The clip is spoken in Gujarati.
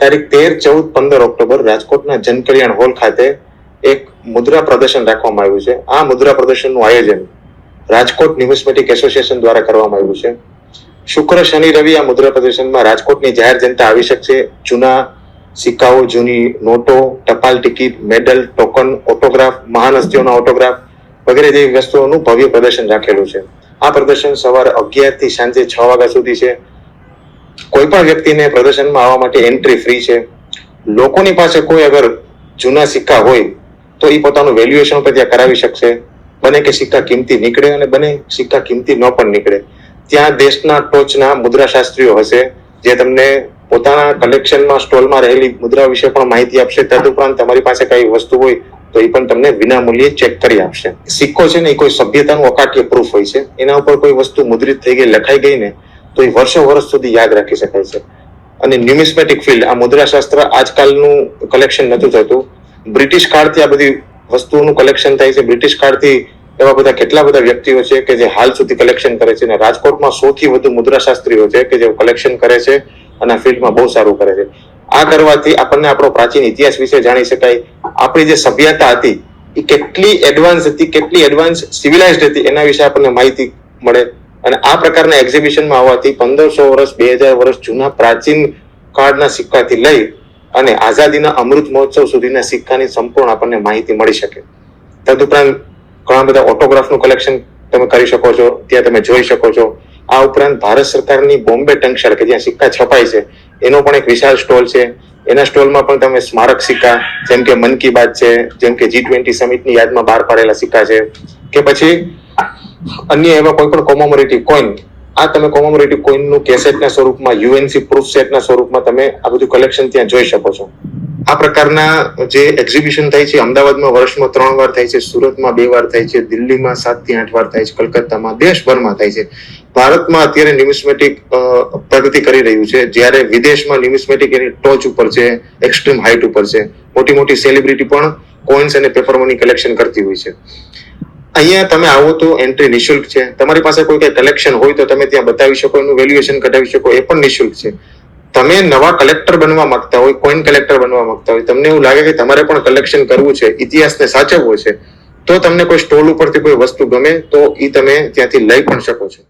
તારીખ 13, 14, 15 ઓક્ટોબર રાજકોટના જનકલ્યાણ હોલ ખાતે એક મુદ્રા પ્રદર્શન રાખવામાં આવ્યું છે. આ મુદ્રા પ્રદર્શનનું આયોજન રાજકોટ ન્યુમિસ્મેટિક એસોસિએશન દ્વારા કરવામાં આવ્યું છે. શુક્ર, શનિ, રવિ આ મુદ્રા પ્રદર્શનમાં રાજકોટની જાહેર જનતા આવી શકશે. જૂના સિક્કાઓ, જૂની નોટો, ટપાલ ટિકિટ, મેડલ, ટોકન, ઓટોગ્રાફ, મહાન હસ્તીઓના ઓટોગ્રાફ વગેરે જેવી વસ્તુઓનું ભવ્ય પ્રદર્શન રાખેલું છે. આ પ્રદર્શન સવારે 11 થી સાંજે 6 વાગ્યા સુધી છે. કોઈ પણ વ્યક્તિને પ્રદર્શનમાં આવવા માટે એન્ટ્રી ફ્રી છે. લોકોની પાસે કોઈ અગર જૂના સિક્કા હોય તો એ પોતાનું વેલ્યુએશન ઉપર ત્યાં કરાવી શકશે. બને કે સિક્કા કિંમતી નીકળે અને બને સિક્કા કિંમતી ન પણ નીકળે. ત્યાં દેશના ટોચના મુદ્રાશાસ્ત્રીઓ હશે જે તમને પોતાના કલેક્શનમાં સ્ટોલમાં રહેલી મુદ્રા વિશે પણ માહિતી આપશે. તદુપરાંત તમારી પાસે કઈ વસ્તુ હોય તો એ પણ તમને વિનામૂલ્યે ચેક કરી આપશે. સિક્કો છે ને એ કોઈ સભ્યતાનું અકાટ્ય પ્રૂફ હોય છે. એના ઉપર કોઈ વસ્તુ મુદ્રિત થઈ ગઈ, લખાઈ ગઈ ને તો એ વર્ષો સુધી યાદ રાખી શકાય છે. અને ન્યુમિસ્મેટિક ફિલ્ડ, આ મુદ્રાશાસ્ત્ર આજકાલનું કલેક્શન નથી થતું. બ્રિટિશ કાળથી આ બધી વસ્તુઓનું કલેક્શન થાય છે. બ્રિટિશ કાળથી એવા બધા કેટલા બધા વ્યક્તિઓ છે કે જે હાલ સુધી કલેક્શન કરે છે. અને રાજકોટમાં સૌથી વધુ મુદ્રાશાસ્ત્રીઓ છે કે જે કલેક્શન કરે છે અને આ ફિલ્ડમાં બહુ સારું કરે છે. આ કરવાથી આપણને આપણો પ્રાચીન ઇતિહાસ વિશે જાણી શકાય. આપણી જે સભ્યતા હતી એ કેટલી એડવાન્સ હતી, કેટલી એડવાન્સ સિવિલાઇઝડ હતી એના વિશે આપણને માહિતી મળે. અને આ પ્રકારના એક્ઝિબિશનમાં આવવાથી 1500 વર્ષ, 2000 વર્ષ જૂના પ્રાચીન કાળના સિક્કાથી લઈ અને આઝાદીના અમૃત મહોત્સવ સુધીના સિક્કાની સંપૂર્ણ આપણને માહિતી મળી શકે. તદુપરાંત ઘણા બધા ઓટોગ્રાફનું કલેક્શન તમે કરી શકો છો, ત્યાં તમે જોઈ શકો છો. આ ઉપરાંત ભારત સરકારની બોમ્બે ટંકશાળ કે જ્યાં સિક્કા છપાય છે એનો પણ એક વિશાળ સ્ટોલ છે. એના સ્ટોલમાં પણ તમે સ્મારક સિક્કા જેમ કે મન કી બાત છે, જેમ કે G20 સમિટની યાદમાં બહાર પાડેલા સિક્કા છે કે પછી અન્ય એવા કોઈ પણ કોમેમોરેટિવ કોઈન, આ તમે કોમેમોરેટિવ કોઈનનું કેસેટના સ્વરૂપમાં, UNC પ્રૂફ સેટના સ્વરૂપમાં તમે આ બધું કલેક્શન ત્યાં જોઈ શકો છો. આ પ્રકારના જે એક્ઝિબિશન થાય છે અમદાવાદમાં વર્ષમાં 3 વાર થાય છે, સુરતમાં 2 વાર થાય છે, દિલ્હીમાં 7 થી 8 વાર થાય છે, કલકત્તામાં, દેશભરમાં થાય છે. ભારતમાં અત્યારે ન્યુમિસ્મેટિક પ્રગતિ કરી રહ્યું છે, જ્યારે વિદેશમાં ન્યુમિસ્મેટિક એની ટોચ ઉપર છે, એક્સ્ટ્રીમ હાઇટ ઉપર છે. મોટી મોટી સેલિબ્રિટી પણ કોઈન્સ અને પેપર મની કલેક્શન કરતી હોય છે. અહીંયા તમે આવો તો એન્ટ્રી નિઃશુલ્ક છે. તમારી પાસે કોઈ કઈ કલેક્શન હોય તો તમે ત્યાં બતાવી શકો, એનું વેલ્યુએશન કઢાવી શકો, એ પણ નિઃશુલ્ક છે. તમે નવા કલેક્ટર બનવા માંગતા હોય, કોઈન કલેક્ટર બનવા માંગતા હોય, તમને એવું લાગે કે તમારે પણ કલેક્શન કરવું છે, ઇતિહાસને સાચવવો છે, તો તમને કોઈ સ્ટોલ ઉપરથી કોઈ વસ્તુ ગમે તો એ તમે ત્યાંથી લઈ પણ શકો છો.